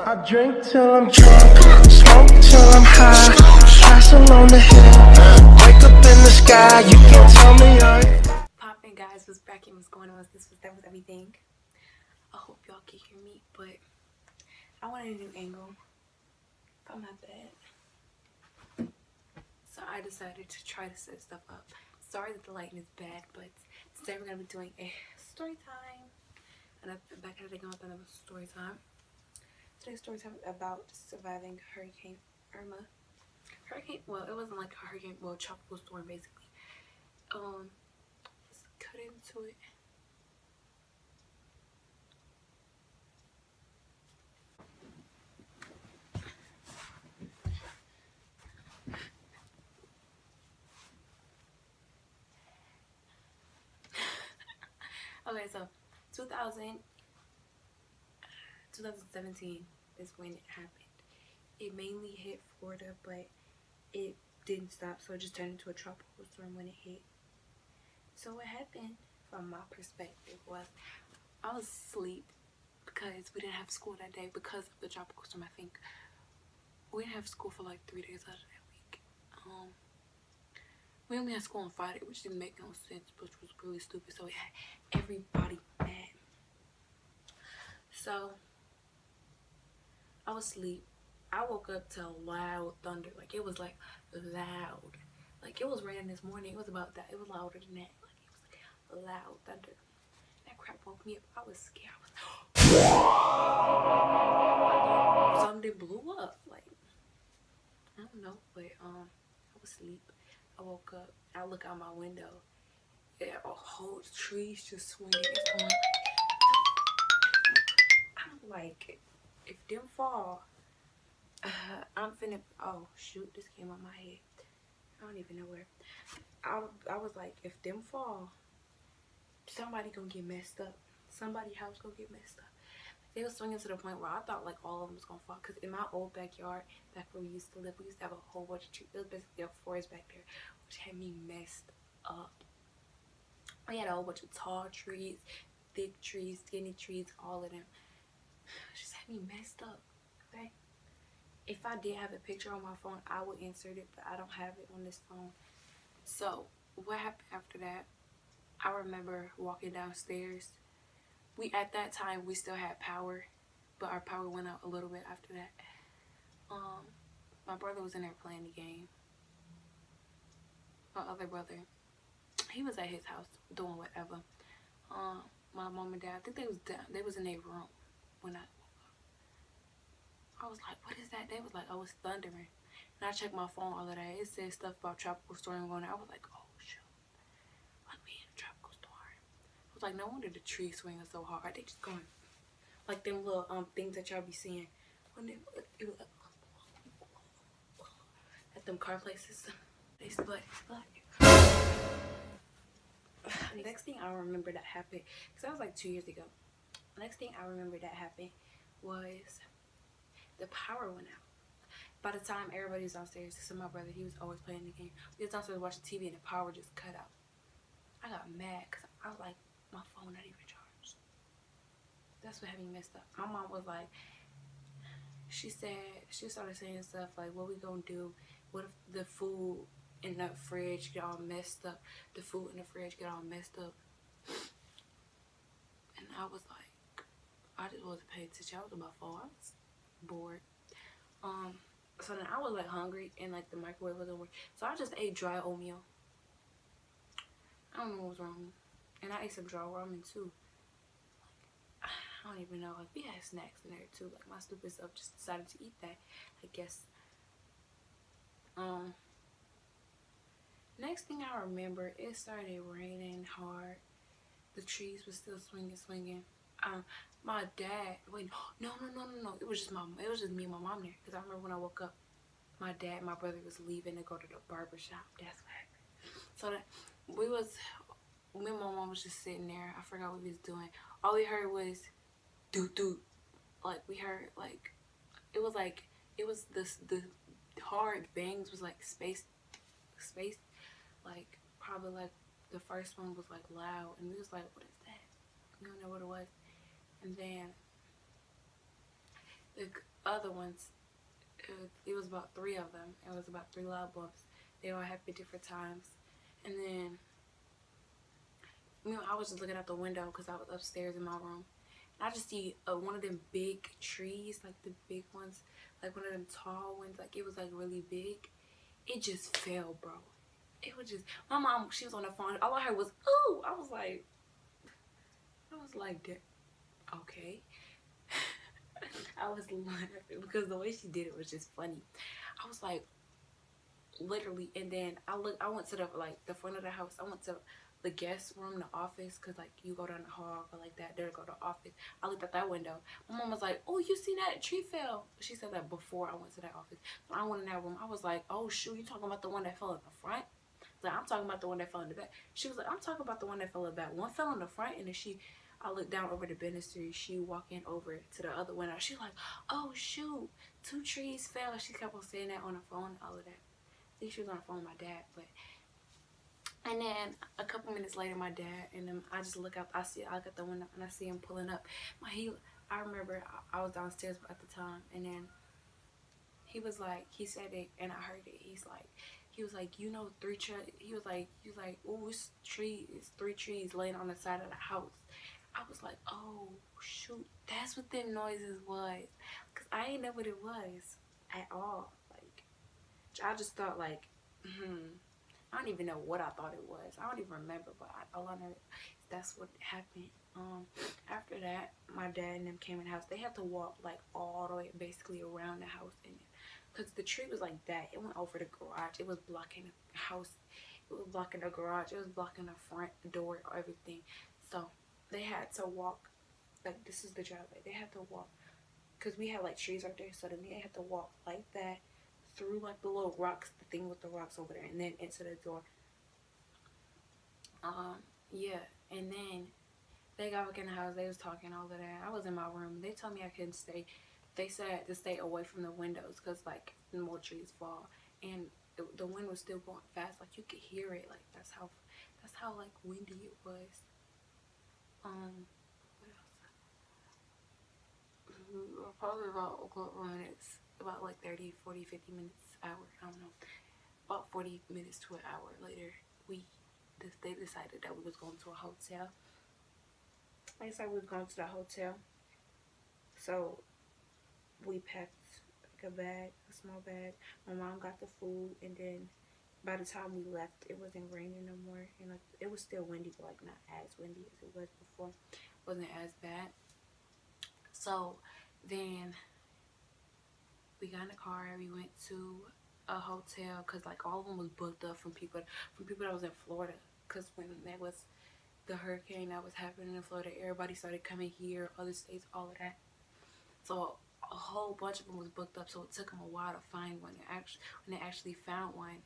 I drink till I'm drunk, smoke till I'm high, castle on the hill, wake up in the sky, you can't tell me Poppin' guys, was back and what's going on? That was everything. I hope y'all can hear me, but I wanted a new angle from my bed, so I decided to try to set stuff up. Sorry that the lighting is bad, but today we're gonna be doing a story time, and I'm back at it again with another story time. Today's story time is about surviving Hurricane Irma. Well, it wasn't like a hurricane, well, tropical storm basically. Let's cut into it. Okay, so 2017 is when it happened. It mainly hit Florida, but it didn't stop, so it just turned into a tropical storm when it hit. So what happened from my perspective was I was asleep because we didn't have school that day because of the tropical storm. I think we didn't have school for like 3 days out of that week. We only had school on Friday, which didn't make no sense, which was really stupid. So we had everybody mad. So I was asleep. I woke up to loud thunder. Like, it was like loud. Like, it was raining this morning. It was about that. It was louder than that. Like, it was like loud thunder. That crap woke me up. I was scared. Something blew up. Like, I don't know. But I was asleep. I woke up. I look out my window. Yeah, a whole tree's just swinging. It's going. I'm like, if them fall, I'm finna. Oh shoot! This came on my head. I don't even know where. I was like, if them fall, somebody gonna get messed up. Somebody's house gonna get messed up. They were swinging to the point where I thought like all of them was gonna fall. Cause in my old backyard, back where we used to live, we used to have a whole bunch of trees. It was basically a forest back there, which had me messed up. We had a whole bunch of tall trees, thick trees, skinny trees, all of them. It just had me messed up. Okay. If I did have a picture on my phone, I would insert it, but I don't have it on this phone. So what happened after that? I remember walking downstairs. At that time we still had power, but our power went out a little bit after that. My brother was in there playing the game. My other brother, he was at his house doing whatever. My mom and dad, I think they was in their room when I woke up. I was like, what is that? They was like, oh, it's thundering. And I checked my phone all of that. It said stuff about tropical storm going on. I was like, oh shoot, like we in a tropical storm. I was like, no wonder the trees swinging so hard. They just going like them little things that y'all be seeing when it was like, at them car places. They split. The next thing I remember that happened, because that was like 2 years ago. The next thing I remember that happened was the power went out. By the time everybody was downstairs, so my brother, he was always playing the game. We was downstairs watching TV and the power just cut out. I got mad because I was like, my phone not even charged. That's what had me messed up. My mom was like, she started saying stuff like, what we gonna do? What if the food in the fridge get all messed up? The food in the fridge get all messed up. And I was like, I just wasn't paying attention. I was on my phone. I was bored. So then I was like hungry and like the microwave wasn't working. So I just ate dry oatmeal. I don't know what was wrong. And I ate some dry ramen too. Like, I don't even know. Like, we had snacks in there too. Like, my stupid self just decided to eat that, I guess. Next thing I remember, it started raining hard. The trees were still swinging. My dad, wait, no. It was just me and my mom there. Because I remember when I woke up, my dad and my brother was leaving to go to the barber shop. That's what happened. So that me and my mom was just sitting there. I forgot what we was doing. All we heard was doo. Like, we heard like it was the hard bangs was like space. Like, probably like the first one was like loud, and we was like, what is that? We don't know what it was. And then other ones, it was about 3 of them. It was about 3 loud bulbs. They all happened different times. And then, I was just looking out the window because I was upstairs in my room. And I just see one of them big trees, like the big ones, like one of them tall ones. Like, it was like really big. It just fell, bro. It was just, my mom, she was on the phone. All I heard was, ooh. I was like, okay. I was laughing because the way she did it was just funny. I was like, literally. And then I went to the front of the house. I went to the guest room, the office, because like you go down the hall or like that, there go to the office. I looked out that window. My mom was like, oh, you seen that tree fell? She said that before I went to that office. So I went in that room. I was like, oh shoot, you talking about the one that fell in the front? Like, I'm talking about the one that fell in the back. She was like, I'm talking about the one that fell in the back. One fell in the front, and then I looked down over the banister. She walking over to the other window. She like, oh shoot, 2 trees fell. She kept on saying that on the phone, all of that. I think she was on the phone with my dad, but. And then a couple minutes later, my dad and them, I just look up. I look at the window and I see him pulling up. I remember I was downstairs at the time, and then he was like, he said it, and I heard it. He was like, you know, 3 trees. He was like, ooh, it's 3 trees laying on the side of the house. I was like, oh shoot, that's what them noises was, cause I ain't know what it was at all. Like, I just thought like, I don't even know what I thought it was. I don't even remember, but all I know is that's what happened. After that, my dad and them came in the house. They had to walk like all the way basically around the house, and because the tree was like that, it went over the garage. It was blocking the house. It was blocking the garage. It was blocking the front door, everything. So they had to walk. Like, this is the driveway. They had to walk because we had like trees right there. So then they had to walk like that through like the little rocks, the thing with the rocks over there, and then into the door. Yeah, and then they got back in the house. They was talking all of that. I was in my room. They told me I couldn't stay. They said to stay away from the windows because like more trees fall, and the wind was still going fast. Like, you could hear it. Like, that's how like windy it was. What else? Probably about a couple minutes. About like 30, 40, 50 minutes, hour, I don't know. About 40 minutes to an hour later, they decided that we was going to a hotel. They decided we was going to the hotel. So we packed like a bag, a small bag. My mom got the food, and then by the time we left, it wasn't raining no more, and like it was still windy, but like not as windy as it was before. It wasn't as bad. So then we got in the car. We went to a hotel because like all of them was booked up from people that was in Florida. Because when there was the hurricane that was happening in Florida, everybody started coming here, other states, all of that. So a whole bunch of them was booked up. So it took them a while to find one. When they actually found one,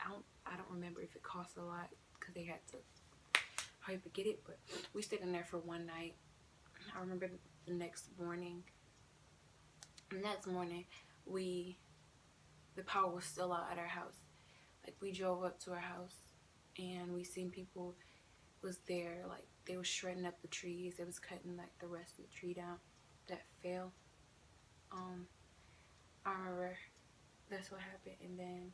I don't remember if it cost a lot because they had to hurry to get it. But we stayed in there for one night. I remember the next morning. The power was still out at our house. Like, we drove up to our house and we seen people was there. Like, they was shredding up the trees. They was cutting like the rest of the tree down that fell. I remember that's what happened. And then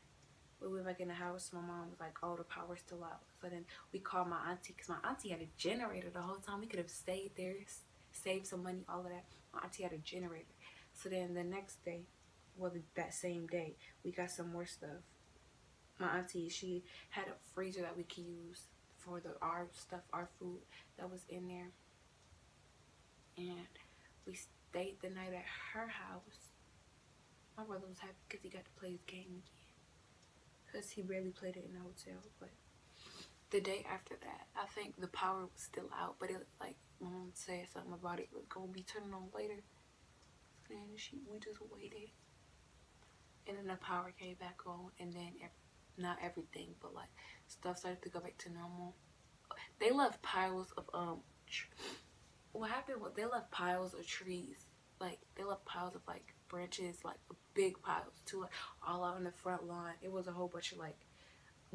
we went back in the house. My mom was like, oh, the power's still out. So then we called my auntie, because my auntie had a generator the whole time. We could have stayed there, saved some money, all of that. My auntie had a generator. So then the next day, well, that same day, we got some more stuff. My auntie, she had a freezer that we could use for our stuff, our food that was in there. And we stayed the night at her house. My brother was happy because he got to play his game again, because he barely played it in the hotel. But the day after that, I think the power was still out, but it like, my mom said something about it was gonna be turning on later. And we just waited, and then the power came back on, and then not everything, but like stuff started to go back to normal. They left piles of what happened was they left piles of trees. Like, they left piles of like branches, like big piles too, like all out on the front lawn. It was a whole bunch of like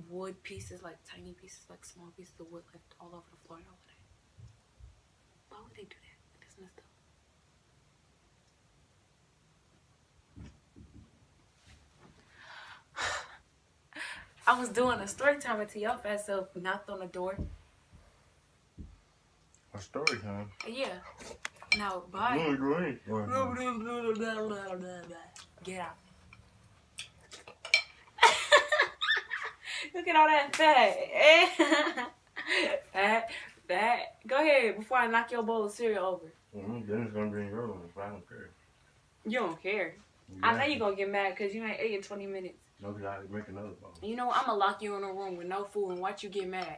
wood pieces, like tiny pieces, like small pieces of wood left all over the floor and all of that. Why would they do that? That's messed up. I was doing a story time until your fat self knocked on the door. A story time? Yeah. No, bye. Get out. Look at all that fat. Fat. Go ahead before I knock your bowl of cereal over. Then it's gonna be in your room if I don't care. You don't care. I know you're gonna get mad because you ain't ate in 20 minutes. No, because I make another bowl. You know, I'm gonna lock you in a room with no food and watch you get mad.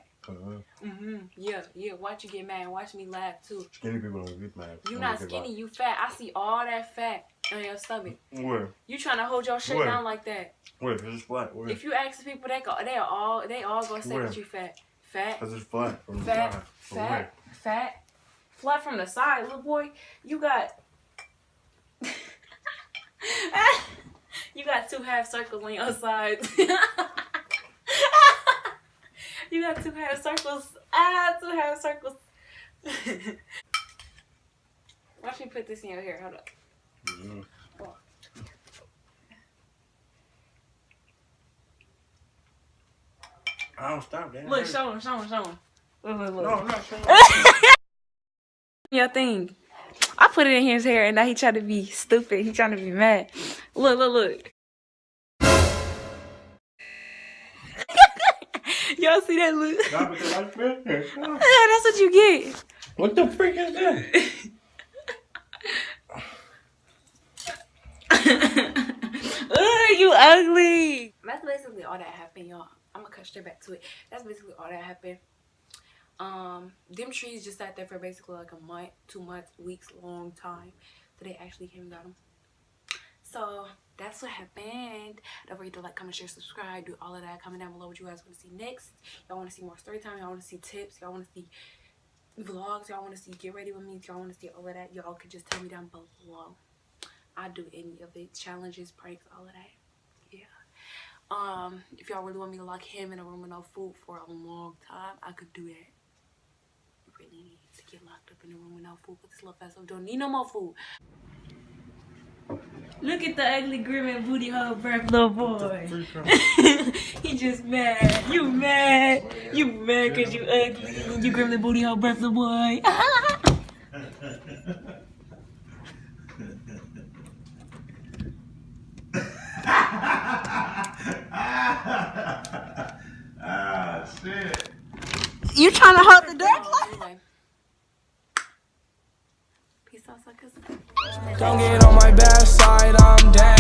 Yeah, watch you get mad and watch me laugh too. Skinny people don't get mad. You not skinny, you fat. I see all that fat on your stomach. Where? You trying to hold your shit down like that. Where? Because it's flat. Where? If you ask people, they all gonna say that you fat. Fat. Because it's flat from the side. Fat. Flat from the side, little boy. You got you got 2 half circles on your sides. You got 2 half circles. 2 half circles. Watch me put this in your hair. Hold up. Oh. I don't stop that. Look, show him. Look. No, I'm not showing. Your thing. I put it in his hair and now he trying to be stupid. He trying to be mad. Look. Y'all see that look? That's what you get. What the freak is that? You ugly. That's basically all that happened, y'all. I'm gonna cut straight back to it. That's basically all that happened. Them trees just sat there for basically like a month, 2 months, weeks, long time. So they actually came and got them. So that's what happened. Don't forget to like, comment, share, subscribe, do all of that. Comment down below what you guys want to see next. Y'all want to see more story time? Y'all want to see tips? Y'all want to see vlogs? Y'all want to see get ready with me? Y'all want to see all of that? Y'all could just tell me down below. I do any of it, challenges, pranks, all of that. Yeah. If y'all really want me to lock him in a room with no food for a long time, I could do that. Really need to get locked up in a room with no food, but this little fast so don't need no more food. Look at the ugly grim and booty hole breath little boy. He just mad. You mad cause you ugly and you grim the booty hole breath little boy. Shit. You trying to hold the door closed? Anyway. Peace out, suckers. Don't get on my bad side, I'm down.